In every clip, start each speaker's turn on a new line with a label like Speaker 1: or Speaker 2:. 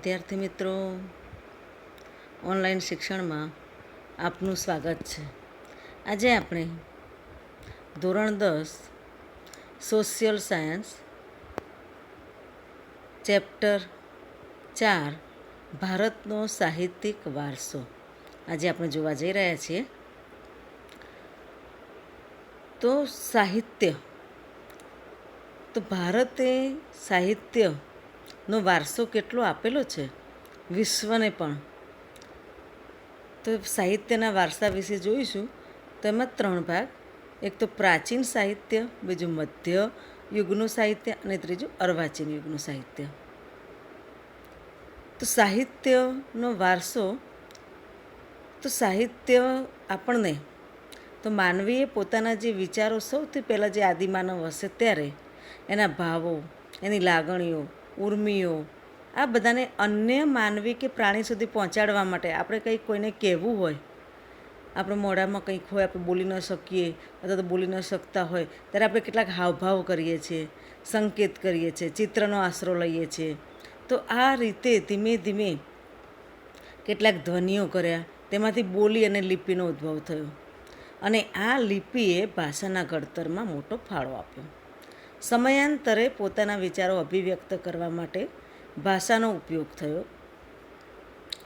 Speaker 1: વિદ્યાર્થી મિત્રો, ઓનલાઈન શિક્ષણમાં આપનું સ્વાગત છે. આજે આપણે ધોરણ 10 સોશિયલ સાયન્સ ચેપ્ટર 4 ભારતનો સાહિત્યિક વારસો આજે આપણે જોવા જઈ રહ્યા છીએ. તો સાહિત્ય, તો ભારતે સાહિત્યનો વારસો કેટલો આપેલો છે વિશ્વને પણ. તો સાહિત્યના વારસા વિશે જોઈશું. તો એમાં 3 ભાગ: એક તો પ્રાચીન સાહિત્ય, બીજું મધ્ય યુગનું સાહિત્ય અને ત્રીજું અર્વાચીન યુગનું સાહિત્ય. તો સાહિત્યનો વારસો, તો સાહિત્ય આપણને, તો માનવીએ પોતાના જે વિચારો સૌથી પહેલાં જે આદિમાનવ હશે ત્યારે એના ભાવો, એની લાગણીઓ, ઉર્મિઓ, આ બધાને અન્ય માનવી કે પ્રાણી સુધી પહોંચાડવા માટે આપણે કંઈક કોઈને કહેવું હોય, આપણે મોઢામાં કંઈક હોય, આપણે બોલી ન શકીએ અથવા તો બોલી ન શકતા હોય ત્યારે આપણે કેટલાક હાવભાવ કરીએ છીએ, સંકેત કરીએ છીએ, ચિત્રનો આશરો લઈએ છીએ. તો આ રીતે ધીમે ધીમે કેટલાક ધ્વનિઓ કર્યા, તેમાંથી બોલી અને લિપિનો ઉદ્ભવ થયો અને આ લિપિએ ભાષાના ઘડતરમાં મોટો ફાળો આપ્યો. સમયાંતરે પોતાના વિચારો અભિવ્યક્ત કરવા માટે ભાષાનો ઉપયોગ થયો.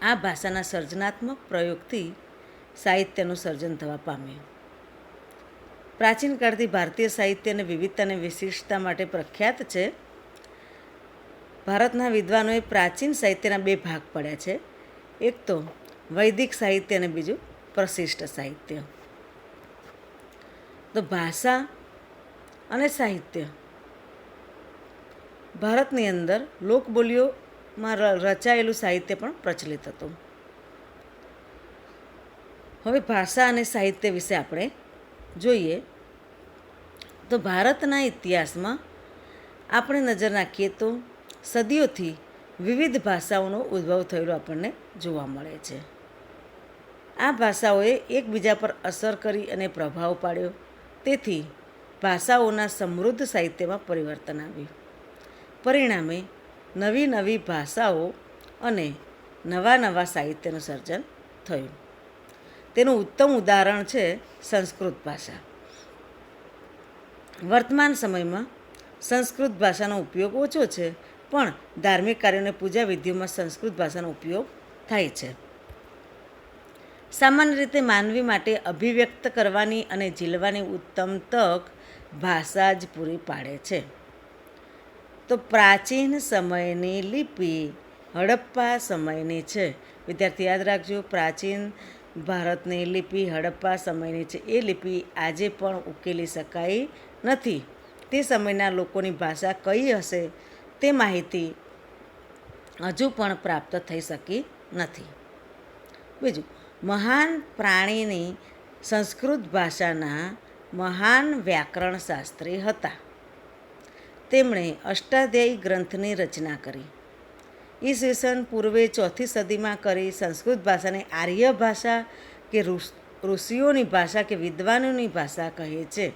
Speaker 1: આ ભાષાના સર્જનાત્મક પ્રયોગથી સાહિત્યનું સર્જન થવા પામ્યું. પ્રાચીન કાળથી ભારતીય સાહિત્ય અને વિવિધતા અને વિશિષ્ટતા માટે પ્રખ્યાત છે. ભારતના વિદ્વાનોએ પ્રાચીન સાહિત્યના 2 ભાગ પડ્યા છે. એક તો વૈદિક સાહિત્ય અને બીજું પ્રશિષ્ટ સાહિત્ય. તો ભાષા અને સાહિત્ય, ભારતની અંદર લોકબોલીઓમાં રચાયેલું સાહિત્ય પણ પ્રચલિત હતું. હવે ભાષા અને સાહિત્ય વિશે આપણે જોઈએ. તો ભારતના ઇતિહાસમાં આપણે નજર નાખીએ તો સદીઓથી વિવિધ ભાષાઓનો ઉદ્ભવ થયેલો આપણને જોવા મળે છે. આ ભાષાઓએ એકબીજા પર અસર કરી અને પ્રભાવ પાડ્યો. તેથી ભાષાઓના સમૃદ્ધ સાહિત્યમાં પરિવર્તન આવ્યું. પરિણામે નવી નવી ભાષાઓ અને નવા નવા સાહિત્યનું સર્જન થયું. તેનું ઉત્તમ ઉદાહરણ છે સંસ્કૃત ભાષા. વર્તમાન સમયમાં સંસ્કૃત ભાષાનો ઉપયોગ ઓછો છે, પણ ધાર્મિક કાર્યોને પૂજા વિધિઓમાં સંસ્કૃત ભાષાનો ઉપયોગ થાય છે. સામાન્ય રીતે માનવી માટે અભિવ્યક્ત કરવાની અને ઝીલવાની ઉત્તમ તક ભાષા જ પૂરી પાડે છે. તો પ્રાચીન સમયની લિપિ હડપ્પા સમયની છે. વિદ્યાર્થી યાદ રાખજો, પ્રાચીન ભારતની લિપિ હડપ્પા સમયની છે. એ લિપિ આજે પણ ઉકેલી શકાઈ નથી. તે સમયના લોકોની ભાષા કઈ હશે તે માહિતી હજુ પણ પ્રાપ્ત થઈ શકી નથી. બીજું, મહાન પ્રાણીની સંસ્કૃત ભાષાના મહાન વ્યાકરણ શાસ્ત્રી હતા. તેમણે અષ્ટાધ્યાયી ગ્રંથની રચના કરી. ઈસવીસન પૂર્વે 4th સદીમાં કરી. સંસ્કૃત ભાષાને આર્ય ભાષા કે ઋષિઓની ભાષા કે વિદ્વાનોની ભાષા કહે છે.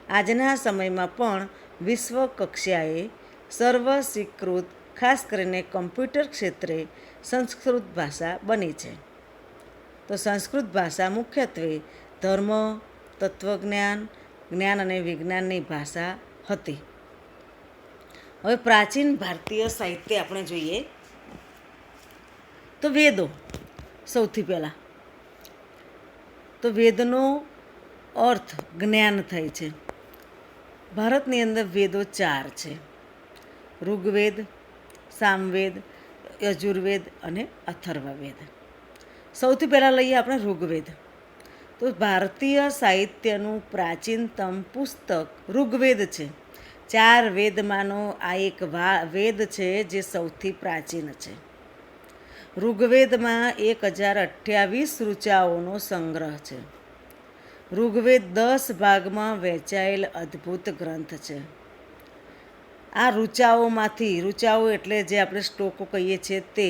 Speaker 1: આજના સમયમાં પણ વિશ્વ કક્ષાએ સર્વ સ્વીકૃત, ખાસ કરીને કમ્પ્યુટર ક્ષેત્રે સંસ્કૃત ભાષા બની છે. તો સંસ્કૃત ભાષા મુખ્યત્વે ધર્મ, તત્વજ્ઞાન, જ્ઞાન અને વિજ્ઞાનની ભાષા હતી. હવે પ્રાચીન ભારતીય સાહિત્ય આપણે જોઈએ તો વેદો. સૌથી પહેલાં તો વેદનો અર્થ જ્ઞાન થાય છે. ભારતની અંદર વેદો 4 છે: ઋગ્વેદ, સામવેદ, યજુર્વેદ અને અથર્વવેદ. સૌથી પહેલાં લઈએ આપણે ઋગ્વેદ. તો ભારતીય સાહિત્યનું પ્રાચીનતમ પુસ્તક ઋગ્વેદ છે. 4 વેદમાંનો આ એક વેદ છે જે સૌથી પ્રાચીન છે. ઋગ્વેદમાં 1028 ઋચાઓનો સંગ્રહ છે. ઋગ્વેદ 10 ભાગમાં વહેંચાયેલ અદ્ભુત ગ્રંથ છે. આ ઋચાઓ એટલે જે આપણે શ્લોકો કહીએ છીએ તે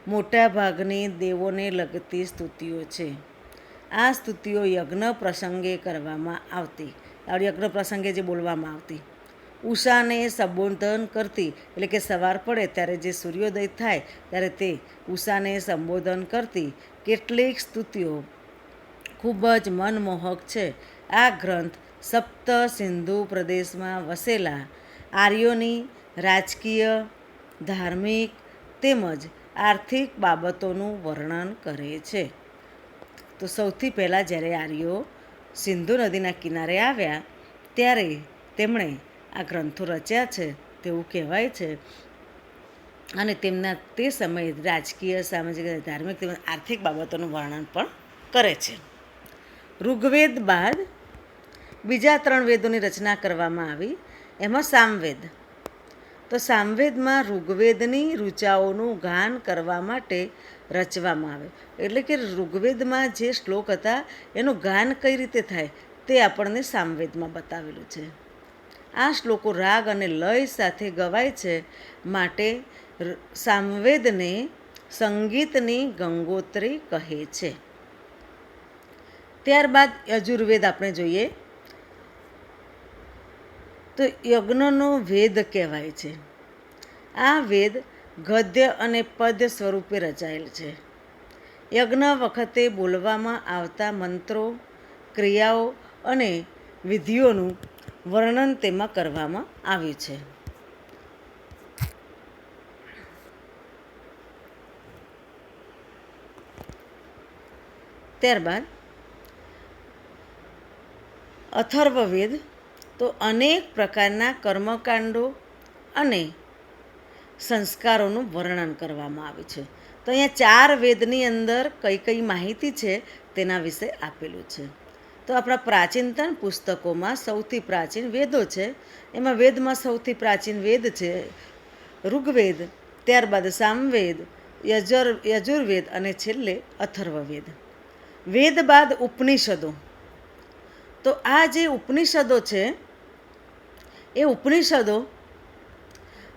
Speaker 1: મોટા ભાગની દેવોને લગતી સ્તુતિઓ છે. આ સ્તુતિઓ યજ્ઞ પ્રસંગે કરવામાં આવતી, યજ્ઞ પ્રસંગે જે બોલવામાં આવતી. ઉષાને સંબોધન કરતી, એટલે કે સવાર પડે ત્યારે જે સૂર્યોદય થાય ત્યારે તે ઉષાને સંબોધન કરતી કેટલીક સ્તુતિઓ ખૂબ જ મનમોહક છે. આ ગ્રંથ સપ્ત સિંધુ પ્રદેશમાં વસેલા આર્યોની રાજકીય, ધાર્મિક તેમજ આર્થિક બાબતોનું વર્ણન કરે છે. તો સૌથી પહેલાં જ્યારે આર્યો સિંધુ નદીના કિનારે આવ્યા ત્યારે તેમણે આ ગ્રંથો રચ્યા છે તેવું કહેવાય છે. અને તેમના તે સમયે રાજકીય, સામાજિક અને ધાર્મિક તેમજ આર્થિક બાબતોનું વર્ણન પણ કરે છે. ઋગ્વેદ બાદ બીજા 3 વેદોની રચના કરવામાં આવી. એમાં સામવેદ. તો સામવેદમાં ઋગ્વેદની ઋચાઓનું ગાન કરવા માટે રચવામાં આવે. એટલે કે ઋગ્વેદમાં જે શ્લોક હતા એનું ગાન કઈ રીતે થાય તે આપણને સામવેદમાં બતાવેલું છે. આ શ્લોકો રાગ અને લય સાથે ગવાય છે, માટે સામવેદને સંગીતની ગંગોત્રી કહે છે. ત્યારબાદ યજુર્વેદ આપણે જોઈએ તો યજ્ઞનો વેદ કહેવાય છે. આ વેદ ગદ્ય અને પદ્ય સ્વરૂપે રચાયેલ છે. યજ્ઞ વખતે બોલવામાં આવતા મંત્રો, ક્રિયાઓ અને વિધિઓનું વર્ણન તેમાં કરવામાં આવ્યું છે. ત્યારબાદ અથર્વવેદ. તો અનેક પ્રકારના કર્મકાંડો અને સંસ્કારોનું વર્ણન કરવામાં આવ્યું છે. તો અહીંયા 4 વેદની અંદર કઈ કઈ માહિતી છે તેના વિશે આપેલું છે. તો આપણા પ્રાચીનતમ પુસ્તકોમાં સૌથી પ્રાચીન વેદો છે. એમાં વેદમાં સૌથી પ્રાચીન વેદ છે ઋગ્વેદ, ત્યારબાદ સામવેદ, યજુર્વેદ અને છેલ્લે અથર્વવેદ. વેદ બાદ ઉપનિષદો. તો આ જે ઉપનિષદો છે એ ઉપનિષદો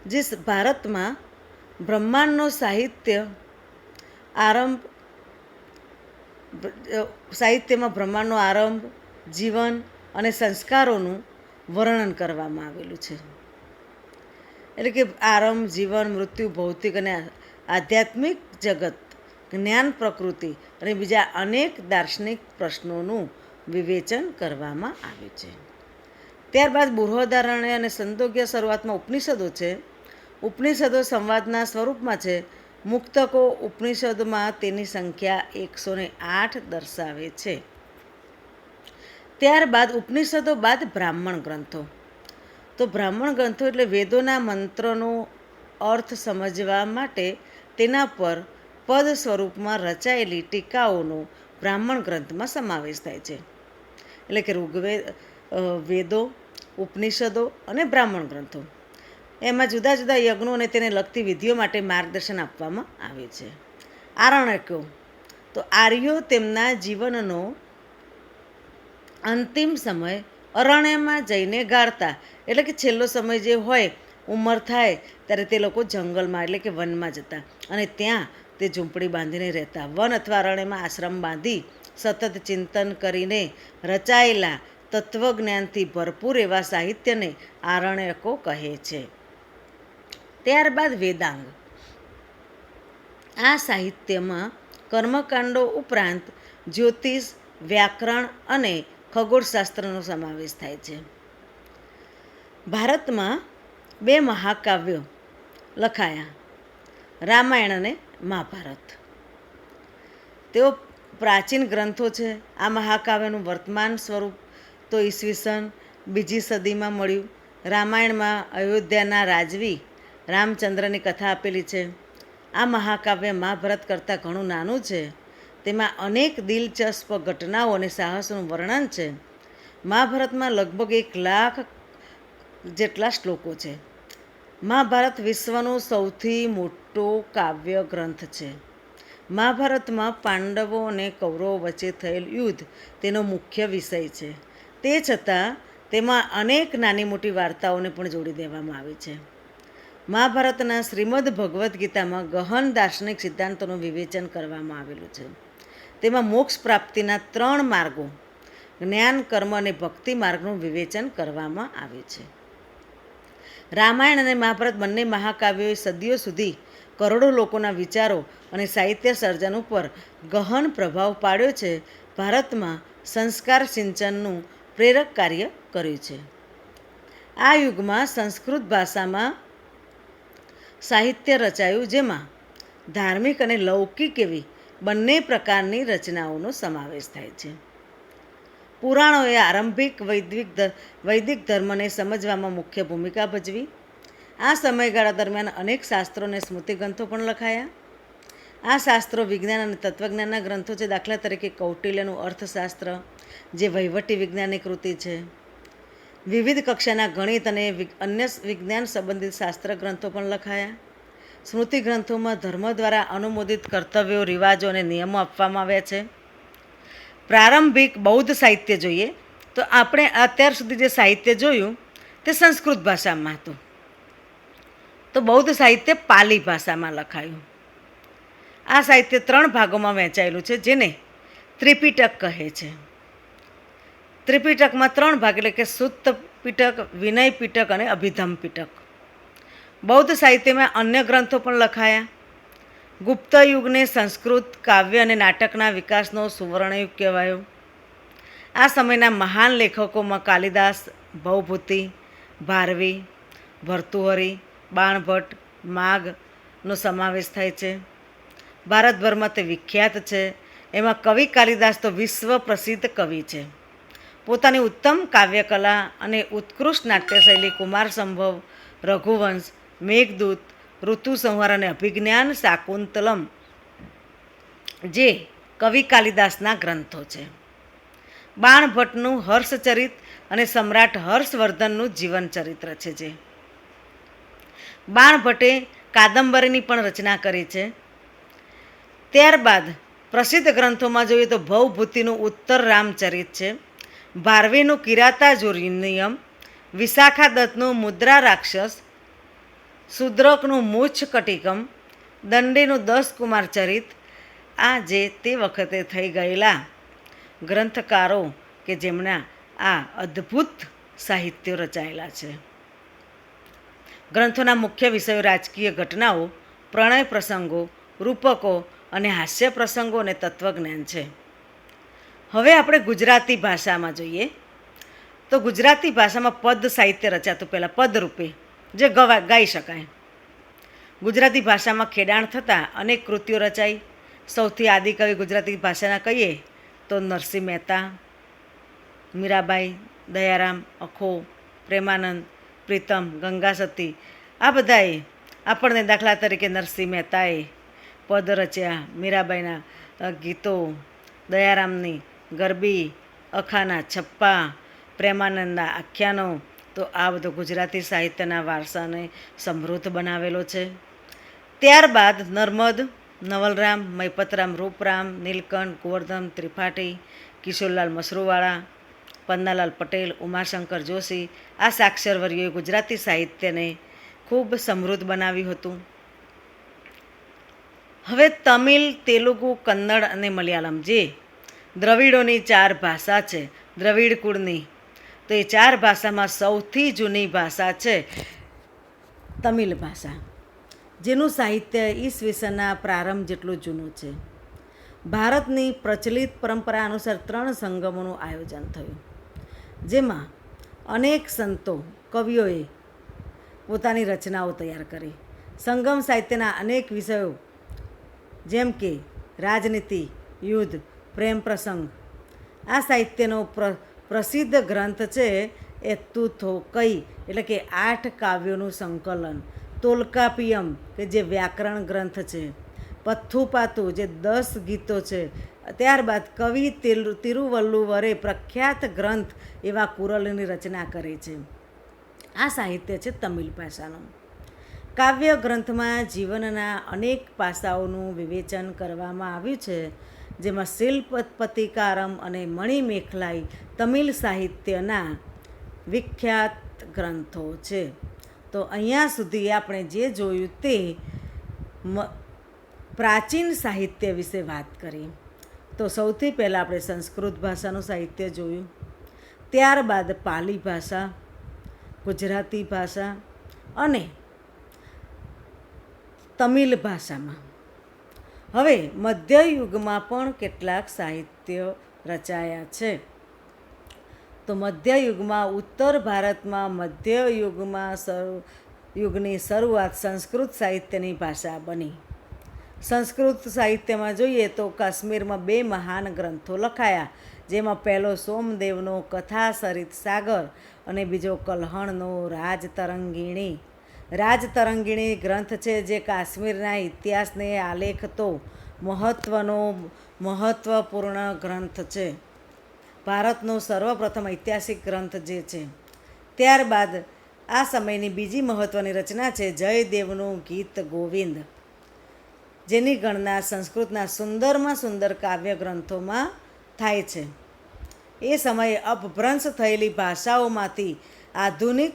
Speaker 1: જે ભારતમાં બ્રહ્માંડનો સાહિત્યમાં બ્રહ્માંડનો આરંભ, જીવન અને સંસ્કારોનું વર્ણન કરવામાં આવેલું છે. એટલે કે આરંભ, જીવન, મૃત્યુ, ભૌતિક અને આધ્યાત્મિક જગત, જ્ઞાન, પ્રકૃતિ અને બીજા અનેક દાર્શનિક પ્રશ્નોનું વિવેચન કરવામાં આવ્યું છે. ત્યારબાદ બૃહદારણ્ય અને છંદોગ્ય શરૂઆતમાં ઉપનિષદો છે. ઉપનિષદો સંવાદના સ્વરૂપમાં છે. મુક્તકો ઉપનિષદમાં તેની સંખ્યા 108 દર્શાવે છે. ત્યારબાદ ઉપનિષદો બાદ બ્રાહ્મણ ગ્રંથો. તો બ્રાહ્મણ ગ્રંથો એટલે વેદોના મંત્રનો અર્થ સમજવા માટે તેના પર પદ સ્વરૂપમાં રચાયેલી ટીકાઓનો બ્રાહ્મણ ગ્રંથમાં સમાવેશ થાય છે. એટલે કે વેદો, ઉપનિષદો અને બ્રાહ્મણ ગ્રંથો એમાં જુદા જુદા યજ્ઞો અને તેને લગતી વિધિઓ માટે માર્ગદર્શન આપવામાં આવે છે. આરણ્યકો. તો આર્યો તેમના જીવનનો અંતિમ સમય અરણ્યમાં જઈને ગાળતા. એટલે કે છેલ્લો સમય જે હોય, ઉંમર થાય ત્યારે તે લોકો જંગલમાં એટલે કે વનમાં જતા અને ત્યાં તે ઝૂંપડી બાંધીને રહેતા. વન અથવા અરણ્યમાં આશ્રમ બાંધી સતત ચિંતન કરીને રચાયેલા તત્વજ્ઞાનથી ભરપૂર એવા સાહિત્યને આરણ્યકો કહે છે. ત્યારબાદ વેદાંગ. આ સાહિત્યમાં કર્મકાંડો ઉપરાંત જ્યોતિષ, વ્યાકરણ અને ખગોળશાસ્ત્રનો સમાવેશ થાય છે. ભારતમાં 2 મહાકાવ્યો લખાયા, રામાયણ અને મહાભારત. તેઓ પ્રાચીન ગ્રંથો છે. આ મહાકાવ્યનું વર્તમાન સ્વરૂપ તો ઈસવીસન 2જી સદીમાં મળ્યું. રામાયણમાં અયોધ્યાના રાજવી રામચંદ્રની કથા આપેલી છે. આ મહાકાવ્ય મહાભારત કરતાં ઘણું નાનું છે. તેમાં અનેક દિલચસ્પ ઘટનાઓ અને સાહસોનું વર્ણન છે. મહાભારતમાં લગભગ 1 લાખ જેટલા શ્લોકો છે. મહાભારત વિશ્વનો સૌથી મોટો કાવ્ય ગ્રંથ છે. મહાભારતમાં પાંડવો અને કૌરવો વચ્ચે થયેલ યુદ્ધ તેનો મુખ્ય વિષય છે. તે છતાં તેમાં અનેક નાની મોટી વાર્તાઓને પણ જોડી દેવામાં આવી છે. મહાભારતના શ્રીમદ ભગવદ્ ગીતામાં ગહન દાર્શનિક સિદ્ધાંતોનું વિવેચન કરવામાં આવેલું છે. તેમાં મોક્ષ પ્રાપ્તિના 3 માર્ગો, જ્ઞાન, કર્મ અને ભક્તિ માર્ગનું વિવેચન કરવામાં આવ્યું છે. રામાયણ અને મહાભારત બંને મહાકાવ્યોએ સદીઓ સુધી કરોડો લોકોના વિચારો અને સાહિત્ય સર્જન ઉપર ગહન પ્રભાવ પાડ્યો છે. ભારતમાં સંસ્કાર સિંચનનું પ્રેરક કાર્ય કર્યું છે. આ યુગમાં સંસ્કૃત ભાષામાં સાહિત્ય રચાયું, જેમાં ધાર્મિક અને લૌકિક એવી બંને પ્રકારની રચનાઓનો સમાવેશ થાય છે. પુરાણોએ આરંભિક વૈદિક ધર્મને સમજવામાં મુખ્ય ભૂમિકા ભજવી. આ સમયગાળા દરમિયાન અનેક શાસ્ત્રો અને સ્મૃતિગ્રંથો પણ લખાયા. આ શાસ્ત્રો વિજ્ઞાન અને તત્વજ્ઞાનના ગ્રંથો છે. દાખલા તરીકે કૌટિલ્યનું અર્થશાસ્ત્ર, જે વહીવટી વિજ્ઞાનની કૃતિ છે. વિવિધ કક્ષાના ગણિત અને અન્ય વિજ્ઞાન સંબંધિત શાસ્ત્ર ગ્રંથો પણ લખાયા. સ્મૃતિ ગ્રંથોમાં ધર્મ દ્વારા અનુમોદિત કર્તવ્યો, રિવાજો અને નિયમો આપવામાં આવ્યા છે. પ્રારંભિક બૌદ્ધ સાહિત્ય જોઈએ તો આપણે અત્યાર સુધી જે સાહિત્ય જોયું તે સંસ્કૃત ભાષામાં હતું. તો બૌદ્ધ સાહિત્ય પાલી ભાષામાં લખાયું. આ સાહિત્ય 3 ભાગોમાં વહેંચાયેલું છે, જેને ત્રિપિટક કહે છે. ત્રિપિટકમાં 3 ભાગ એટલે કે સુત્ત પિટક, વિનય પિટક અને અભિધમ પિટક. બૌદ્ધ સાહિત્યમાં અન્ય ગ્રંથો પણ લખાયા. ગુપ્ત યુગને સંસ્કૃત કાવ્ય અને નાટકના વિકાસનો સુવર્ણયુગ કહેવાયો. આ સમયના મહાન લેખકોમાં કાલિદાસ, ભવભૂતિ, ભારવી, ભર્તુહરી, બાણભટ્ટ, માઘનો સમાવેશ થાય છે. ભારતભરમાં તે વિખ્યાત છે. એમાં કવિ કાલિદાસ તો વિશ્વ પ્રસિદ્ધ કવિ છે. પોતાની ઉત્તમ કાવ્યકલા અને ઉત્કૃષ્ટ નાટ્યશૈલી કુમાર સંભવ, રઘુવંશ, મેઘદૂત, ઋતુસંહાર અને અભિજ્ઞાન શાકુંતલમ જે કવિ કાલિદાસના ગ્રંથો છે. બાણભટ્ટનું હર્ષચરિત અને સમ્રાટ હર્ષવર્ધનનું જીવન ચરિત્ર છે. જે બાણભટ્ટે કાદંબરીની પણ રચના કરી છે. ત્યારબાદ પ્રસિદ્ધ ગ્રંથોમાં જોઈએ તો ભવભૂતિનું ઉત્તર રામચરિત છે. ભારવીનું કિરાતાર્જુનીયમ, વિશાખા દત્તનું મુદ્રા રાક્ષસ, શુદ્રકનું મૂછ કટિકમ, દંડીનું 10 કુમાર ચરિત. આ જે તે વખતે થઈ ગયેલા ગ્રંથકારો કે જેમના આ અદ્ભુત સાહિત્યો રચાયેલા છે. ગ્રંથોના મુખ્ય વિષયો રાજકીય ઘટનાઓ, પ્રણય પ્રસંગો, રૂપકો અને હાસ્ય પ્રસંગો અને તત્વજ્ઞાન છે. હવે આપણે ગુજરાતી ભાષામાં જોઈએ તો ગુજરાતી ભાષામાં પદ સાહિત્ય રચાતું પહેલાં પદરૂપે, જે ગાઈ શકાય. ગુજરાતી ભાષામાં ખેડાણ થતાં અનેક કૃતિઓ રચાઈ. સૌથી આદિકવિ ગુજરાતી ભાષાના કહીએ તો નરસિંહ મહેતા, મીરાબાઈ, દયારામ, અખો, પ્રેમાનંદ, પ્રીતમ, ગંગાસતી, આ બધાએ આપણને દાખલા તરીકે નરસિંહ મહેતાએ પદ રચ્યા. મીરાબાઈના ગીતો, દયારામની ગરબી, અખાના છપ્પા, પ્રેમાનંદના આખ્યાનો. તો આ બધો ગુજરાતી સાહિત્યના વારસાને સમૃદ્ધ બનાવેલો છે. ત્યારબાદ નર્મદ, નવલરામ, મૈપતરામ, રૂપરામ, નીલકંઠ, ગોવર્ધન ત્રિપાઠી, કિશોરલાલ મશરૂવાળા, પન્નાલાલ પટેલ, ઉમાશંકર જોશી, આ સાક્ષરવર્યોએ ગુજરાતી સાહિત્યને ખૂબ સમૃદ્ધ બનાવ્યું હતું. હવે તમિલ, તેલુગુ, કન્નડ અને મલયાલમ જે દ્રવિડોની 4 ભાષા છે, દ્રવિડ કુળની, તો એ 4 ભાષામાં સૌથી જૂની ભાષા છે તમિલ ભાષા, જેનું સાહિત્ય ઈસવીસનના પ્રારંભ જેટલું જૂનું છે. ભારતની પ્રચલિત પરંપરા અનુસાર 3 સંગમોનું આયોજન થયું, જેમાં અનેક સંતો, કવિઓએ પોતાની રચનાઓ તૈયાર કરી. સંગમ સાહિત્યના અનેક વિષયો જેમ કે રાજનીતિ, યુદ્ધ, પ્રેમ પ્રસંગ. આ સાહિત્યનો પ્રસિદ્ધ ગ્રંથ છે એત્તુથોકઈ, એટલે કે 8 કાવ્યોનું સંકલન. તોલ્કાપિયમ કે જે વ્યાકરણ ગ્રંથ છે. પથ્થુપાતુ જે 10 ગીતો છે. ત્યારબાદ કવિ તિરુવલ્લુવરે પ્રખ્યાત ગ્રંથ એવા કુરલની રચના કરી છે. આ સાહિત્ય છે તમિલ ભાષાનું. કાવ્ય ગ્રંથમાં જીવનના અનેક પાસાઓનું વિવેચન કરવામાં આવ્યું છે, જેમાં શિલ્પપતિકારમ અને મણિમેખલાઈ તમિલ સાહિત્યના વિખ્યાત ગ્રંથો છે. તો અહીંયા સુધી આપણે જે જોયું તે પ્રાચીન સાહિત્ય વિશે વાત કરી. તો સૌથી પહેલાં આપણે સંસ્કૃત ભાષાનું સાહિત્ય જોયું, ત્યારબાદ પાલી ભાષા, ગુજરાતી ભાષા, અને તમિલ ભાષામાં. હવે મધ્યયુગમાં પણ કેટલાક સાહિત્ય રચાયા છે. તો મધ્યયુગમાં ઉત્તર ભારતમાં યુગની શરૂઆત સંસ્કૃત સાહિત્યની ભાષા બની. સંસ્કૃત સાહિત્યમાં જોઈએ તો કાશ્મીરમાં 2 મહાન ગ્રંથો લખાયા, જેમાં પહેલો સોમદેવનો કથા સરિત સાગર અને બીજો કલ્હણનો રાજતરંગિણી. રાજતરંગિણી ગ્રંથ છે જે કાશ્મીરના ઇતિહાસને આલેખતો મહત્વપૂર્ણ ગ્રંથ છે. ભારતનો સર્વપ્રથમ ઐતિહાસિક ગ્રંથ જે છે. ત્યારબાદ આ સમયની બીજી મહત્ત્વની રચના છે જયદેવનું ગીત ગોવિંદ, જેની ગણના સંસ્કૃતના સુંદરમાં સુંદર કાવ્ય ગ્રંથોમાં થાય છે. એ સમયે અપભ્રંશ થયેલી ભાષાઓમાંથી આધુનિક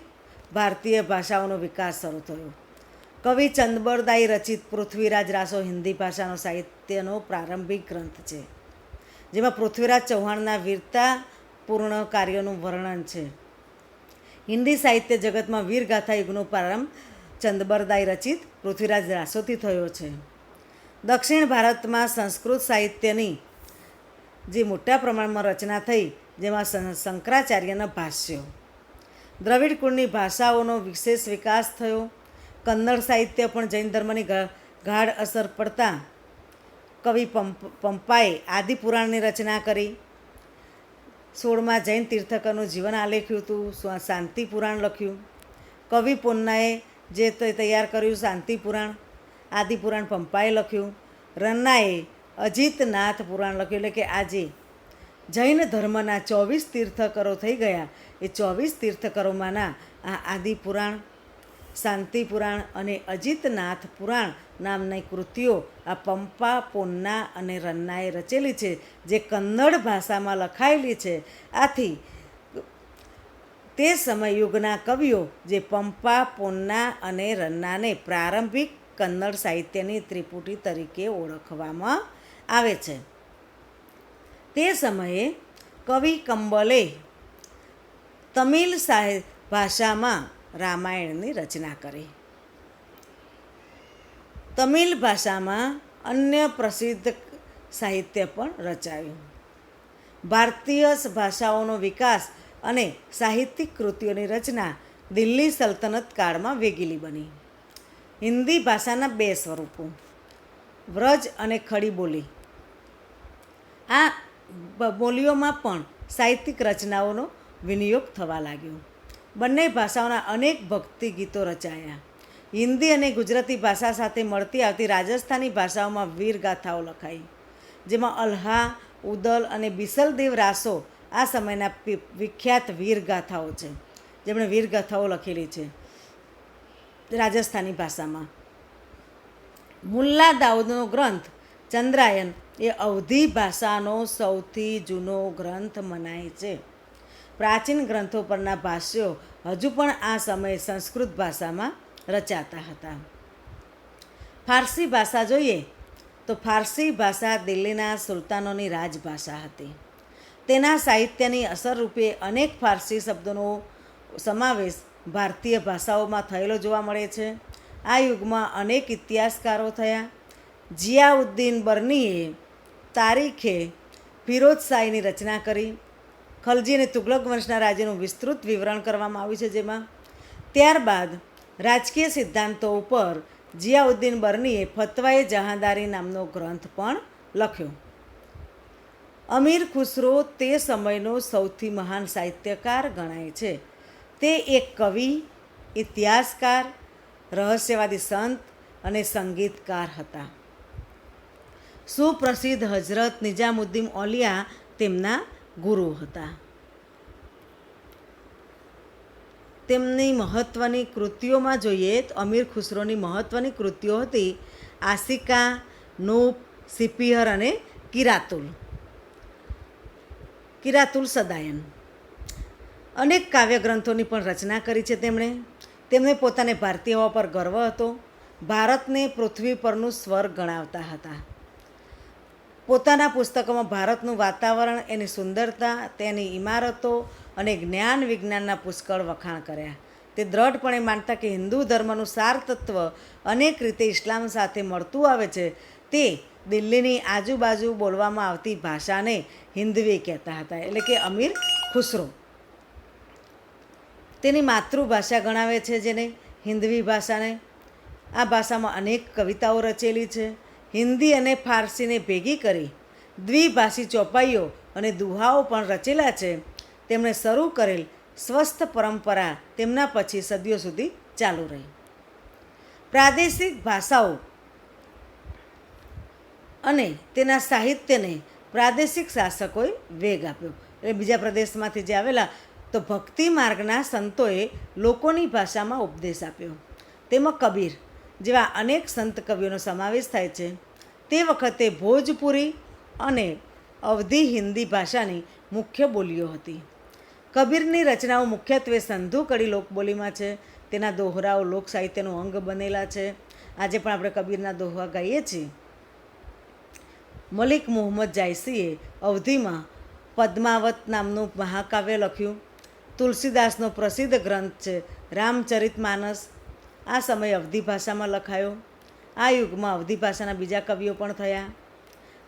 Speaker 1: ભારતીય ભાષાઓનો વિકાસ શરૂ થયો. કવિ ચંદબરદાઈ રચિત પૃથ્વીરાજ રાસો હિન્દી ભાષાનો સાહિત્યનો પ્રારંભિક ગ્રંથ છે, જેમાં પૃથ્વીરાજ ચૌહાણના વીરતાપૂર્ણ કાર્યોનું વર્ણન છે. હિન્દી સાહિત્ય જગતમાં વીરગાથા યુગનો પ્રારંભ ચંદબરદાઈ રચિત પૃથ્વીરાજ રાસોથી થયો છે. દક્ષિણ ભારતમાં સંસ્કૃત સાહિત્યની જે મોટા પ્રમાણમાં રચના થઈ, જેમાં શંકરાચાર્યના ભાષ્યો. દ્રવિડ કુળની ભાષાઓનો વિશેષ વિકાસ થયો. કન્નડ સાહિત્ય પણ જૈન ધર્મની ગાઢ અસર પડતા કવિ પંપાએ આદિપુરાણની રચના કરી. 16મા જૈન તીર્થકરનું જીવન આલેખ્યું હતું, શાંતિ પુરાણ લખ્યું. કવિ પોન્નાએ જે તૈયાર કર્યું શાંતિ પુરાણ, આદિપુરાણ પંપાએ લખ્યું. રન્નાએ અજીતનાથ પુરાણ લખ્યું. એટલે કે આજે જૈન ધર્મના 24 તીર્થકરો થઈ ગયા. એ 24 તીર્થકરોમાંના આ આદિપુરાણ, શાંતિ પુરાણ અને અજીતનાથ પુરાણ નામની કૃતિઓ આ પંપા, પોન્ના અને રન્નાએ રચેલી છે, જે કન્નડ ભાષામાં લખાયેલી છે. આથી તે સમય યુગના કવિઓ જે પંપા, પોન્ના અને રન્નાને પ્રારંભિક કન્નડ સાહિત્યની ત્રિપુટી તરીકે ઓળખવામાં આવે છે. તે સમયે કવિ કંબલે તમિલ ભાષામાં રામાયણની રચના કરી. તમિલ ભાષામાં અન્ય પ્રસિદ્ધ સાહિત્ય પણ રચાયું. ભારતીય ભાષાઓનો વિકાસ અને સાહિત્યિક કૃતિઓની રચના દિલ્હી સલ્તનત કાળમાં વેગીલી બની. હિન્દી ભાષાના 2 સ્વરૂપો, વ્રજ અને ખડી બોલી. આ બોલીઓમાં પણ સાહિત્યિક રચનાઓનો વિનિયોગ થવા લાગ્યો. બંને ભાષાઓના અનેક ભક્તિ ગીતો રચાયા. હિન્દી અને ગુજરાતી ભાષા સાથે મળતી આવતી રાજસ્થાની ભાષાઓમાં વીરગાથાઓ લખાઈ, જેમાં અલ્હા, ઉદલ અને બિસલદેવ રાસો આ સમયના વિખ્યાત વીરગાથાઓ છે, જેમણે વીરગાથાઓ લખેલી છે રાજસ્થાની ભાષામાં. મુલ્લા દાઉદનો ગ્રંથ ચંદ્રાયન એ અવધી ભાષાનો સૌથી જૂનો ગ્રંથ મનાય છે. પ્રાચીન ગ્રંથો પરના ભાષ્યો હજુ પણ આ સમયે સંસ્કૃત ભાષામાં રચાતા હતા. ફારસી ભાષા જોઈએ તો ફારસી ભાષા દિલ્હીના સુલતાનોની રાજભાષા હતી. તેના સાહિત્યની અસરરૂપે અનેક ફારસી શબ્દોનો સમાવેશ ભારતીય ભાષાઓમાં થયેલો જોવા મળે છે. આ યુગમાં અનેક ઇતિહાસકારો થયા. જિયાઉદ્દીન બર્નીએ તારીખે ફિરોઝશાહીની રચના કરી. ખલજી અને તુગલક વંશના રાજ્યનું વિસ્તૃત વિવરણ કરવામાં આવ્યું છે. જેમાં ત્યારબાદ રાજકીય સિદ્ધાંતો ઉપર જિયાઉદ્દીન બર્નીએ ફતવાએ જહાંદારી નામનો ગ્રંથ પણ લખ્યો. અમીર ખુસરો તે સમયનો સૌથી મહાન સાહિત્યકાર ગણાય છે. તે એક કવિ, ઇતિહાસકાર, રહસ્યવાદી સંત અને સંગીતકાર હતા. સુપ્રસિદ્ધ હઝરત નિઝામુદ્દીન ઔલિયા તેમના ગુરુ હતા. તેમની મહત્ત્વની કૃતિઓમાં જોઈએ તો અમીર ખુસરોની મહત્ત્વની કૃતિઓ હતી આશિકા, નૂપ, સિપિહર અને કિરાતુલ સદાયન. અનેક કાવ્ય ગ્રંથોની પણ રચના કરી છે તેમણે પોતાને ભારતીય હોવા પર ગર્વ હતો. ભારતને પૃથ્વી પરનું સ્વર્ગ ગણાવતા હતા. પોતાના પુસ્તકોમાં ભારતનું વાતાવરણ, એની સુંદરતા, તેની ઇમારતો અને જ્ઞાન વિજ્ઞાનના પુષ્કળ વખાણ કર્યા. તે દ્રઢપણે માનતા કે હિન્દુ ધર્મનું સાર તત્વ અનેક રીતે ઇસ્લામ સાથે મળતું આવે છે. તે દિલ્હીની આજુબાજુ બોલવામાં આવતી ભાષાને હિન્દવી કહેતા હતા. એટલે કે અમીર ખુસરો તેની માતૃભાષા ગણાવે છે, જેને હિન્દવી ભાષાને. આ ભાષામાં અનેક કવિતાઓ રચેલી છે. હિન્દી અને ફારસીને ભેગી કરી દ્વિભાષી ચોપાઈઓ અને દુહાઓ પણ રચેલા છે. તેમણે શરૂ કરેલ સ્વસ્થ પરંપરા તેમના પછી સદીઓ સુધી ચાલુ રહી. પ્રાદેશિક ભાષાઓ અને તેના સાહિત્યને પ્રાદેશિક શાસકોએ વેગ આપ્યો. એટલે બીજા પ્રદેશમાંથી જે આવેલા તો ભક્તિ માર્ગના સંતોએ લોકોની ભાષામાં ઉપદેશ આપ્યો. તેમાં કબીર જેવા અનેક સંત કવિઓનો સમાવેશ થાય છે. તે વખતે ભોજપુરી અને અવધી હિન્દી ભાષાની મુખ્ય બોલીઓ હતી. કબીરની રચનાઓ મુખ્યત્વે સંધુ કડી લોકબોલીમાં છે. તેના દોહરાઓ લોક સાહિત્યનું અંગ બનેલા છે. આજે પણ આપણે કબીરના દોહા ગાઈએ છીએ. મલિક મુહમ્મદ જાયસીએ અવધીમાં પદ્માવત નામનું મહાકાવ્ય લખ્યું. તુલસીદાસનો પ્રસિદ્ધ ગ્રંથ છે રામચરિતમાનસ. આ સમયે અવધી ભાષામાં લખાયો. આ યુગમાં અવધી ભાષાના બીજા કવિઓ પણ થયા.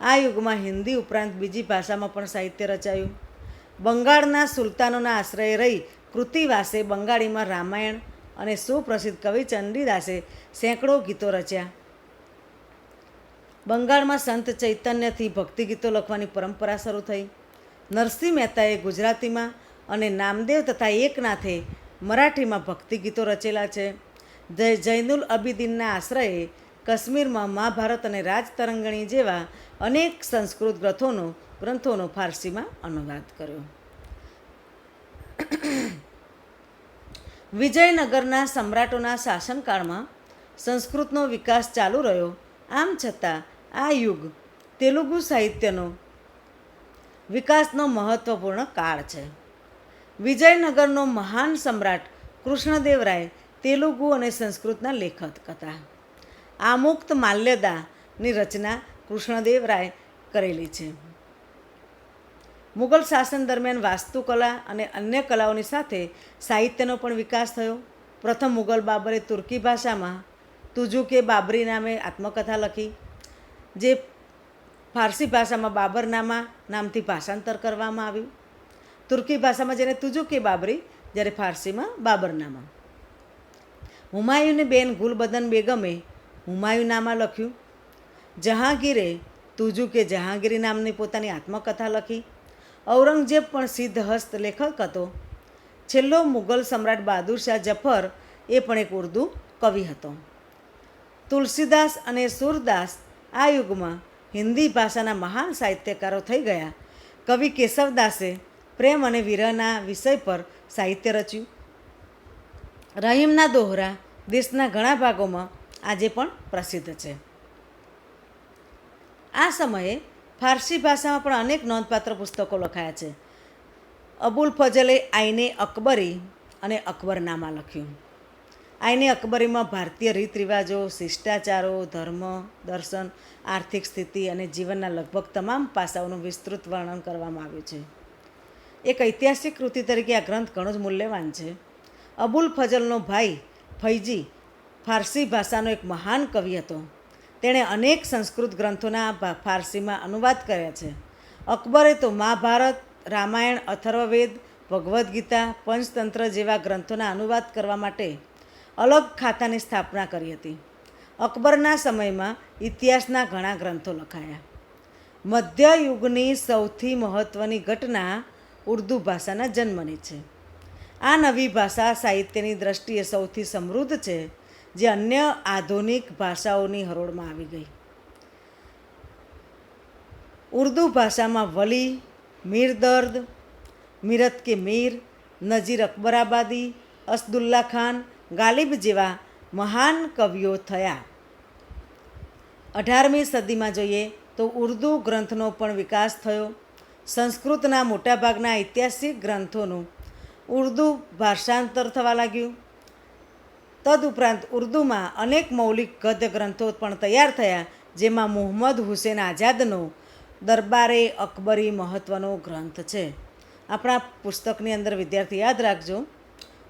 Speaker 1: આ યુગમાં હિન્દી ઉપરાંત બીજી ભાષામાં પણ સાહિત્ય રચાયું. બંગાળના સુલતાનોના આશ્રયે રહી કૃતિવાસે બંગાળીમાં રામાયણ અને સુપ્રસિદ્ધ કવિ ચંડીદાસે સેંકડો ગીતો રચ્યા. બંગાળમાં સંત ચૈતન્યથી ભક્તિગીતો લખવાની પરંપરા શરૂ થઈ. નરસિંહ મહેતાએ ગુજરાતીમાં અને નામદેવ તથા એકનાથે મરાઠીમાં ભક્તિગીતો રચેલા છે. જૈનુલ અબિદીનના આશ્રયે કાશ્મીરમાં મહાભારત અને રાજતરંગણી જેવા અનેક સંસ્કૃત ગ્રંથોનો ફારસીમાં અનુવાદ કર્યો. વિજયનગરના સમ્રાટોના શાસનકાળમાં સંસ્કૃતનો વિકાસ ચાલુ રહ્યો. આમ છતાં આ યુગ તેલુગુ સાહિત્યનો વિકાસનો મહત્વપૂર્ણ કાળ છે. વિજયનગરનો મહાન સમ્રાટ કૃષ્ણદેવરાય તેલુગુ અને સંસ્કૃતના લેખક હતા. આમુક્ત માલ્યદાની રચના કૃષ્ણદેવરાય કરેલી છે. મુગલ શાસન દરમિયાન વાસ્તુકલા અને અન્ય કલાઓની સાથે સાહિત્યનો પણ વિકાસ થયો. પ્રથમ મુગલ બાબરે તુર્કી ભાષામાં તુજુકે બાબરી નામે આત્મકથા લખી, જે ફારસી ભાષામાં બાબરનામા નામથી ભાષાંતર કરવામાં આવ્યું. તુર્કી ભાષામાં જેને તુજુકે બાબરી, જ્યારે ફારસીમાં બાબરનામા. હુમાયુની બેન ગુલબદન બેગમે હુમાયુનામા લખ્યું. જહાંગીરે તુજુકે જહાંગીરી નામની પોતાની આત્મકથા લખી. ઔરંગઝેબ પણ સિદ્ધહસ્ત લેખક હતો. છેલ્લો મુગલ સમ્રાટ બહાદુર શાહ જફર એ પણ એક ઉર્દુ કવિ હતો. તુલસીદાસ અને સૂરદાસ આ યુગમાં હિન્દી ભાષાના મહાન સાહિત્યકારો થઈ ગયા. કવિ કેશવદાસે પ્રેમ અને વિરહના વિષય પર સાહિત્ય રચ્યું. રહીમના દોહરા દેશના ઘણા ભાગોમાં આજે પણ પ્રસિદ્ધ છે. આ સમયે ફારસી ભાષામાં પણ અનેક નોંધપાત્ર પુસ્તકો લખાયા છે. અબુલ ફજલે આઈને અકબરી અને અકબરનામા લખ્યું. આઈને અકબરીમાં ભારતીય રીત રિવાજો, શિષ્ટાચારો, ધર્મ, દર્શન, આર્થિક સ્થિતિ અને જીવનના લગભગ તમામ પાસાઓનું વિસ્તૃત વર્ણન કરવામાં આવ્યું છે. એક ઐતિહાસિક કૃતિ તરીકે આ ગ્રંથ ઘણો જ મૂલ્યવાન છે. અબુલ ફજલનો ભાઈ ફૈજી ફારસી ભાષાનો એક મહાન કવિ હતો. તેણે અનેક સંસ્કૃત ગ્રંથોના ફારસીમાં અનુવાદ કર્યા છે. અકબરે તો મહાભારત, રામાયણ, અથર્વવેદ, ભગવદ્ ગીતા, પંચતંત્ર જેવા ગ્રંથોના અનુવાદ કરવા માટે અલગ ખાતાની સ્થાપના કરી હતી. અકબરના સમયમાં ઇતિહાસના ઘણા ગ્રંથો લખાયા. મધ્યયુગની સૌથી મહત્ત્વની ઘટના ઉર્દુ ભાષાના જન્મની છે. આ નવી ભાષા સાહિત્યની દ્રષ્ટિએ સૌથી સમૃદ્ધ છે, જે અન્ય આધુનિક ભાષાઓની હરોળમાં આવી ગઈ. ઉર્દુ ભાષામાં વલી, મીરદર્દ, મીરત કે મીર, નજીર અકબરાબાદી, અસદુલ્લા ખાન, ગાલિબ જેવા મહાન કવિઓ થયા. 18મી સદીમાં જોઈએ તો ઉર્દુ ગ્રંથનો પણ વિકાસ થયો. સંસ્કૃતના મોટાભાગના ઐતિહાસિક ગ્રંથોનું ઉર્દુ ભાષાંતર થવા લાગ્યું. તદુપરાંત ઉર્દુમાં અનેક મૌલિક ગદ્ય ગ્રંથો પણ તૈયાર થયા, જેમાં મુહમ્મદ હુસેન આઝાદનો દરબારે અકબરી મહત્ત્વનો ગ્રંથ છે. આપણા પુસ્તકની અંદર વિદ્યાર્થી યાદ રાખજો,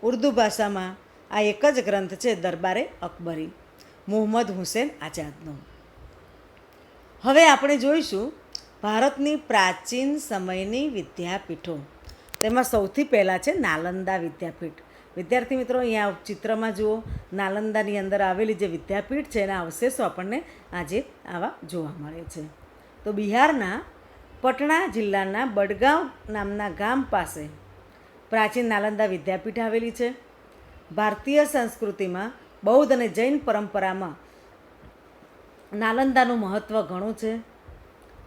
Speaker 1: ઉર્દુ ભાષામાં આ એક જ ગ્રંથ છે દરબારે અકબરી, મુહમ્મદ હુસેન આઝાદનો. હવે આપણે જોઈશું ભારતની પ્રાચીન સમયની વિદ્યાપીઠો. તેમાં સૌથી પહેલાં છે નાલંદા વિદ્યાપીઠ. વિદ્યાર્થી મિત્રો, અહીંયા ચિત્રમાં જુઓ, નાલંદાની અંદર આવેલી જે વિદ્યાપીઠ છે એના અવશેષો આપણને આજે આવા જોવા મળે છે. તો બિહારના પટણા જિલ્લાના બડગાંવ નામના ગામ પાસે પ્રાચીન નાલંદા વિદ્યાપીઠ આવેલી છે. ભારતીય સંસ્કૃતિમાં બૌદ્ધ અને જૈન પરંપરામાં નાલંદાનું મહત્ત્વ ઘણું છે.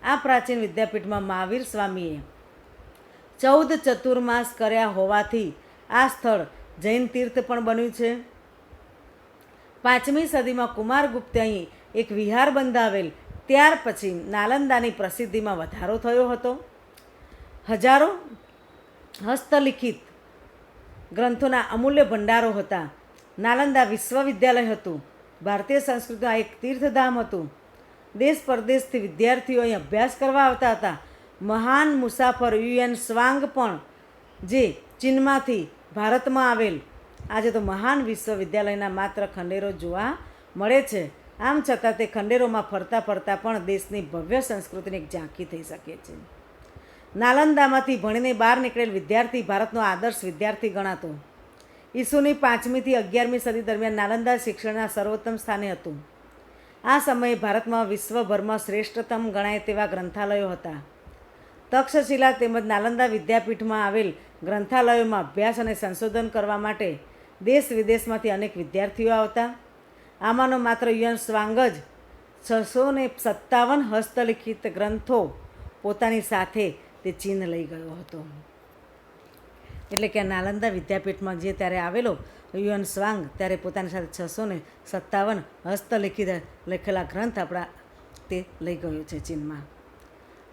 Speaker 1: આ પ્રાચીન વિદ્યાપીઠમાં મહાવીર સ્વામીએ 14 ચતુર્માસ કર્યા હોવાથી આ સ્થળ જૈન તીર્થ પણ બન્યું છે. 5મી સદીમાં કુમારગુપ્તે અહીં એક વિહાર બંધાવેલ. ત્યાર પછી નાલંદાની પ્રસિદ્ધિમાં વધારો થયો હતો. હજારો હસ્તલિખિત ગ્રંથોના અમૂલ્ય ભંડારો હતા. નાલંદા વિશ્વવિદ્યાલય હતું. ભારતીય સંસ્કૃતિનું એક તીર્થધામ હતું. દેશ પરદેશથી વિદ્યાર્થીઓ અહીં અભ્યાસ કરવા આવતા હતા. મહાન મુસાફર યુએન સ્વાંગ પણ જે ચીનમાંથી ભારતમાં આવેલ આજે તો મહાન વિશ્વવિદ્યાલયના માત્ર ખંડેરો જોવા મળે છે. આમ છતાં તે ખંડેરોમાં ફરતા ફરતા પણ દેશની ભવ્ય સંસ્કૃતિની એક ઝાંખી થઈ શકે છે. નાલંદામાંથી ભણીને બહાર નીકળેલ વિદ્યાર્થી ભારતનો આદર્શ વિદ્યાર્થી ગણાતો. ઈસુની 5મી થી 11મી સદી દરમિયાન નાલંદા શિક્ષણના સર્વોત્તમ સ્થાને હતું. આ સમયે ભારતમાં વિશ્વભરમાં શ્રેષ્ઠતમ ગણાય તેવા ગ્રંથાલયો હતા. તક્ષશિલા તેમજ નાલંદા વિદ્યાપીઠમાં આવેલ ગ્રંથાલયોમાં અભ્યાસ અને સંશોધન કરવા માટે દેશ વિદેશમાંથી અનેક વિદ્યાર્થીઓ આવતા. આમાંનો માત્ર યુએન સ્વાંગ જ 657 હસ્તલિખિત ગ્રંથો પોતાની સાથે તે ચીન લઈ ગયો હતો. એટલે કે નાલંદા વિદ્યાપીઠમાં જે ત્યારે આવેલો યુએન સ્વાંગ ત્યારે પોતાની સાથે 657 હસ્તલિખિત લખેલા ગ્રંથ આપણા તે લઈ ગયો છે ચીનમાં.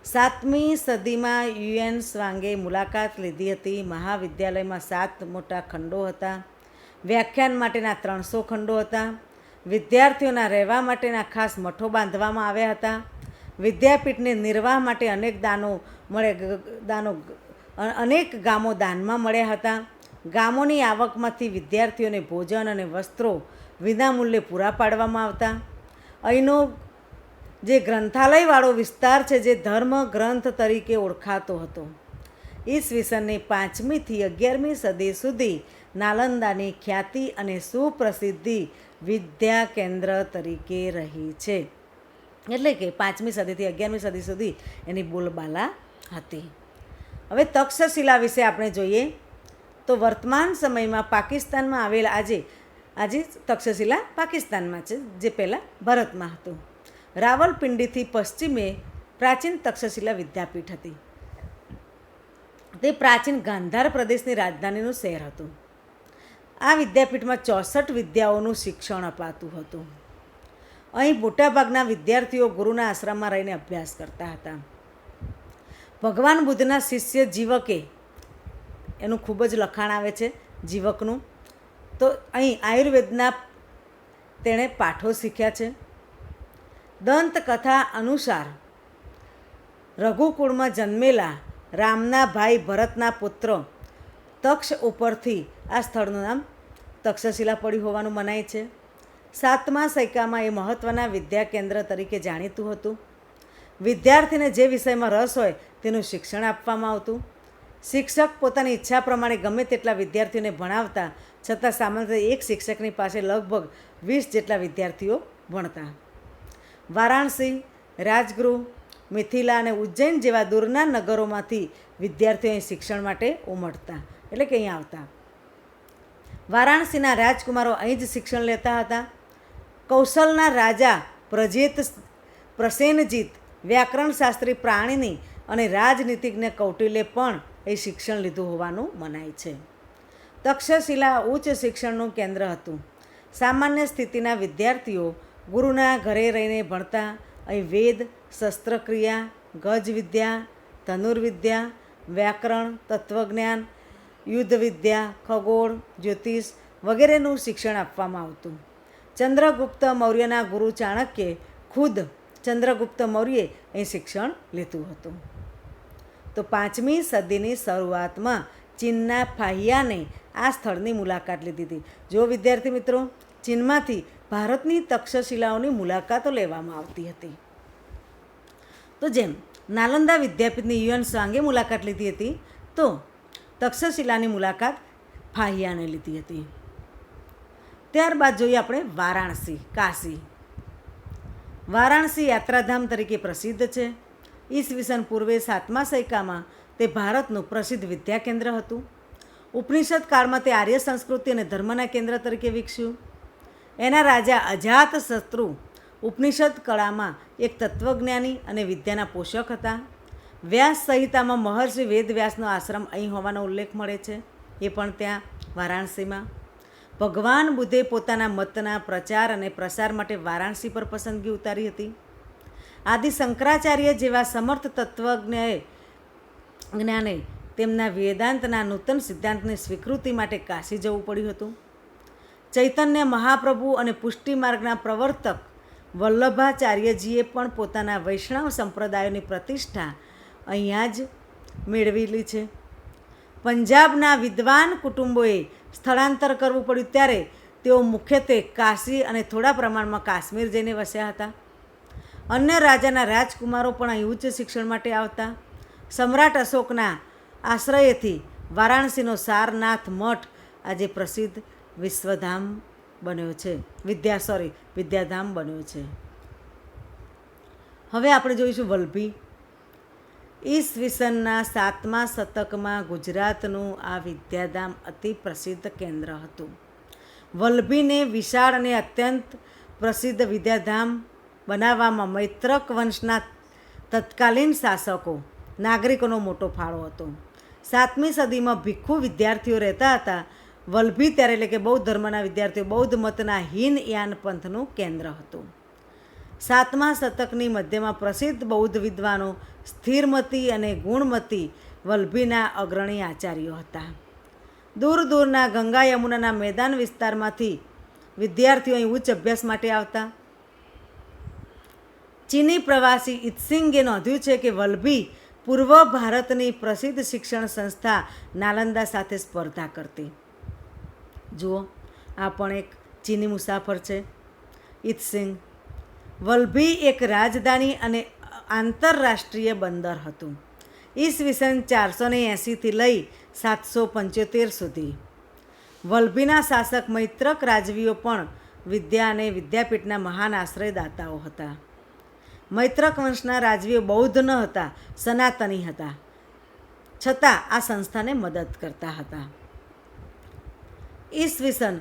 Speaker 1: 7મી સદીમાં યુએન સ્વાંગે મુલાકાત લીધી હતી. મહાવિદ્યાલયમાં 7 મોટા ખંડો હતા. વ્યાખ્યાન માટેના 300 ખંડો હતા. વિદ્યાર્થીઓના રહેવા માટેના ખાસ મઠો બાંધવામાં આવ્યા હતા. વિદ્યાપીઠને નિર્વાહ માટે અનેક ગામો દાનમાં મળ્યા હતા. ગામોની આવકમાંથી વિદ્યાર્થીઓને ભોજન અને વસ્ત્રો વિનામૂલ્યે પૂરા પાડવામાં આવતા. અહીંનો જે ગ્રંથાલયવાળો વિસ્તાર છે જે ધર્મ ગ્રંથ તરીકે ઓળખાતો હતો. ઈસવીસનની 5મી થી 11મી સદી સુધી નાલંદાની ખ્યાતિ અને સુપ્રસિદ્ધિ વિદ્યા કેન્દ્ર તરીકે રહી છે. એટલે કે 5મી સદીથી 11મી સદી સુધી એની બોલબાલા હતી. હવે તક્ષશિલા વિશે આપણે જોઈએ તો વર્તમાન સમયમાં પાકિસ્તાનમાં આવેલ આજે તક્ષશિલા પાકિસ્તાનમાં છે, જે પહેલાં ભારતમાં હતું. રાવલપિંડીથી પશ્ચિમે પ્રાચીન તક્ષશિલા વિદ્યાપીઠ હતી. તે પ્રાચીન ગાંધાર પ્રદેશની રાજધાનીનું શહેર હતું. આ વિદ્યાપીઠમાં 64 વિદ્યાઓનું શિક્ષણ અપાતું હતું. અહીં મોટાભાગના વિદ્યાર્થીઓ ગુરુના આશ્રમમાં રહીને અભ્યાસ કરતા હતા. ભગવાન બુદ્ધના શિષ્ય જીવકે, એનું ખૂબ જ લખાણ આવે છે જીવકનું, તો અહીં આયુર્વેદના તેણે પાઠો શીખ્યા છે. દંતકથા અનુસાર રઘુકુળમાં જન્મેલા રામના ભાઈ ભરતના પુત્ર તક્ષ ઉપરથી આ સ્થળનું નામ તક્ષશિલા પડ્યું હોવાનું મનાય છે. 7મા સૈકામાં એ મહત્ત્વના વિદ્યા કેન્દ્ર તરીકે જાણીતું હતું. વિદ્યાર્થીને જે વિષયમાં રસ હોય તેનું શિક્ષણ આપવામાં આવતું. શિક્ષક પોતાની ઈચ્છા પ્રમાણે ગમે તેટલા વિદ્યાર્થીઓને ભણાવતા, છતાં સામાન્ય રીતે એક શિક્ષકની પાસે લગભગ 20 જેટલા વિદ્યાર્થીઓ ભણતા. વારાણસી, રાજગૃહ, મિથિલા અને ઉજ્જૈન જેવા દૂરના નગરોમાંથી વિદ્યાર્થીઓ અહીં શિક્ષણ માટે ઉમટતા, એટલે કે અહીં આવતા. વારાણસીના રાજકુમારો અહીં જ શિક્ષણ લેતા હતા. કૌશલના રાજા પ્રસેનજીત, વ્યાકરણ શાસ્ત્રી પ્રાણીની અને રાજનીતિજ્ઞ કૌટિલ્યે પણ અહીં શિક્ષણ લીધું હોવાનું મનાય છે. તક્ષશિલા ઉચ્ચ શિક્ષણનું કેન્દ્ર હતું. સામાન્ય સ્થિતિના વિદ્યાર્થીઓ ગુરુના ઘરે રહીને ભણતા. અહીં વેદ, શસ્ત્રક્રિયા, ગજવિદ્યા, ધનુર્વિદ્યા, વ્યાકરણ, તત્વજ્ઞાન, યુદ્ધવિદ્યા, ખગોળ, જ્યોતિષ વગેરેનું શિક્ષણ આપવામાં આવતું. ચંદ્રગુપ્ત મૌર્યના ગુરુ ચાણક્યે ખુદ ચંદ્રગુપ્ત મૌર્યે અહીં શિક્ષણ લીધું હતું. તો 5મી સદીની શરૂઆતમાં ચીનના ફાહિયાને આ સ્થળની મુલાકાત લીધી હતી. જો વિદ્યાર્થી મિત્રો, ચીનમાંથી ભારતની તક્ષશિલાઓની મુલાકાતો લેવામાં આવતી હતી. તો જેમ નાલંદા વિદ્યાપીઠની યુએન સાંગે મુલાકાત લીધી હતી, તો તક્ષશિલાની મુલાકાત ફાહિયાને લીધી હતી. ત્યારબાદ જોઈએ આપણે વારાણસી, કાશી. વારાણસી યાત્રાધામ તરીકે પ્રસિદ્ધ છે. ઈસવીસન પૂર્વે 7મા સૈકામાં તે ભારતનું પ્રસિદ્ધ વિદ્યા કેન્દ્ર હતું. ઉપનિષદ કાળમાં તે આર્ય સંસ્કૃતિ અને ધર્મના કેન્દ્ર તરીકે વિકસ્યું. એના રાજા અજાતશત્રુ ઉપનિષદ કળામાં એક તત્વજ્ઞાની અને વિદ્યાના પોષક હતા. વ્યાસ સંહિતામાં મહર્ષિ વેદવ્યાસનો આશ્રમ અહીં હોવાનો ઉલ્લેખ મળે છે, એ પણ ત્યાં વારાણસીમાં. ભગવાન બુદ્ધે પોતાના મતના પ્રચાર અને પ્રસાર માટે વારાણસી પર પસંદગી ઉતારી હતી. આદિ શંકરાચાર્ય જેવા સમર્થ તત્વજ્ઞાને તેમના વેદાંતના નૂતન સિદ્ધાંતની સ્વીકૃતિ માટે કાશી જવું પડ્યું હતું. ચૈતન્ય મહાપ્રભુ અને પુષ્ટિ માર્ગના પ્રવર્તક વલ્લભાચાર્યજીએ પણ પોતાના વૈષ્ણવ સંપ્રદાયોની પ્રતિષ્ઠા અહીંયા જ મેળવેલી છે. પંજાબના વિદ્વાન કુટુંબોએ સ્થળાંતર કરવું પડ્યું ત્યારે તેઓ મુખ્યત્વે કાશી અને થોડા પ્રમાણમાં કાશ્મીર જઈને વસ્યા હતા. અન્ય રાજાના રાજકુમારો પણ અહીં ઉચ્ચ શિક્ષણ માટે આવતા. સમ્રાટ અશોકના આશ્રયથી વારાણસીનો સારનાથ મઠ આજે પ્રસિદ્ધ વિશ્વધામ બન્યો છે, વિદ્યાધામ બન્યો છે. હવે આપણે જોઈશું વલભી. ઈસવીસનના 7મા શતકમાં ગુજરાતનું આ વિદ્યાધામ અતિ પ્રસિદ્ધ કેન્દ્ર હતું. વલભીને વિશાળ અને અત્યંત પ્રસિદ્ધ વિદ્યાધામ બનાવવામાં મૈત્રક વંશના તત્કાલીન શાસકો નાગરિકોનો મોટો ફાળો હતો. 7મી સદીમાં ભિક્ષુ વિદ્યાર્થીઓ રહેતા હતા. વલભી ત્યારે એટલે કે બૌદ્ધ ધર્મના વિદ્યાર્થીઓ બૌદ્ધ મતના હીનયાન પંથનું કેન્દ્ર હતું. 7મા શતકની મધ્યમાં પ્રસિદ્ધ બૌદ્ધ વિદ્વાનો સ્થિરમતી અને ગુણમતી વલભીના અગ્રણી આચાર્યો હતા. દૂર દૂરના ગંગા યમુનાના મેદાન વિસ્તારમાંથી વિદ્યાર્થીઓ અહીં ઉચ્ચ અભ્યાસ માટે આવતા. ચીની પ્રવાસી ઇત્સિંગે નોંધ્યું છે કે વલભી પૂર્વ ભારતની પ્રસિદ્ધ શિક્ષણ સંસ્થા નાલંદા સાથે સ્પર્ધા કરતી. જુઓ, આ પણ એક ચીની મુસાફર છે, ઇત્સિંગ. વલભી એક રાજધાની અને આંતરરાષ્ટ્રીય બંદર હતું. ઈસવીસન 480થી લઈ 775 સુધી. વલભીના શાસક મૈત્રક રાજવીઓ પણ વિદ્યા અને વિદ્યાપીઠના મહાન આશ્રયદાતાઓ હતા. મૈત્રક વંશના રાજવીઓ બૌદ્ધ ન હતા, સનાતની હતા, છતાં આ સંસ્થાને મદદ કરતા હતા. ઈસવીસન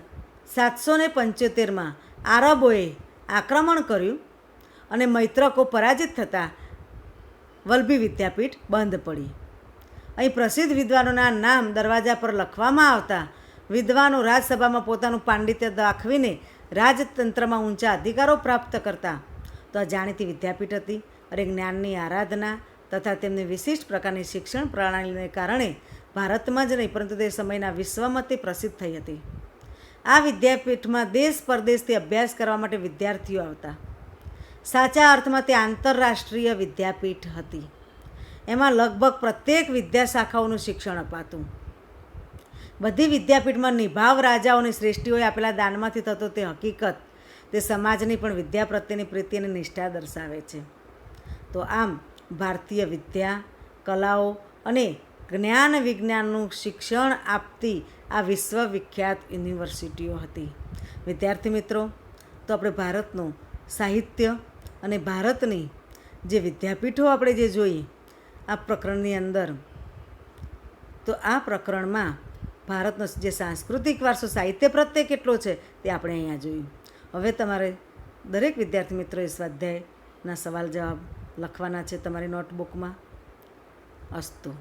Speaker 1: 775માં આરબોએ આક્રમણ કર્યું અને મૈત્રકો પરાજિત થતાં વલભી વિદ્યાપીઠ બંધ પડી. અહીં પ્રસિદ્ધ વિદ્વાનોના નામ દરવાજા પર લખવામાં આવતા. વિદ્વાનો રાજસભામાં પોતાનું પાંડિત્ય દાખવીને રાજતંત્રમાં ઊંચા અધિકારો પ્રાપ્ત કરતા. તો આ જાણીતી વિદ્યાપીઠ હતી અને જ્ઞાનની આરાધના તથા તેમની વિશિષ્ટ પ્રકારની શિક્ષણ પ્રણાલીને કારણે ભારતમાં જ નહીં પરંતુ તે સમયના વિશ્વમાં તે પ્રસિદ્ધ થઈ હતી. આ વિદ્યાપીઠમાં દેશ પરદેશથી અભ્યાસ કરવા માટે વિદ્યાર્થીઓ આવતા. સાચા અર્થમાં તે આંતરરાષ્ટ્રીય વિદ્યાપીઠ હતી. એમાં લગભગ પ્રત્યેક વિદ્યા શાખાઓનું શિક્ષણ અપાતું. બધી વિદ્યાપીઠમાં નિભાવ રાજાઓની શ્રેષ્ઠીઓએ આપેલા દાનમાંથી થતો તે હકીકત તે સમાજની પણ વિદ્યા પ્રત્યેની પ્રીતિ અને નિષ્ઠા દર્શાવે છે. તો આમ ભારતીય વિદ્યા, કલાઓ અને જ્ઞાન વિજ્ઞાનનું શિક્ષણ આપતી આ વિશ્વવિખ્યાત યુનિવર્સિટીઓ હતી. વિદ્યાર્થી મિત્રો, તો આપણે ભારતનું સાહિત્ય અને ભારતની જે વિદ્યાપીઠો આપણે જે જોઈ આ પ્રકરણની અંદર, તો આ પ્રકરણમાં ભારતનો જે સાંસ્કૃતિક વારસો સાહિત્ય પ્રત્યે કેટલો છે તે આપણે અહીંયા જોયું. હવે તમારે દરેક વિદ્યાર્થી મિત્રોએ સ્વાધ્યાયના સવાલ જવાબ લખવાના છે તમારી નોટબુકમાં. અસ્તુ.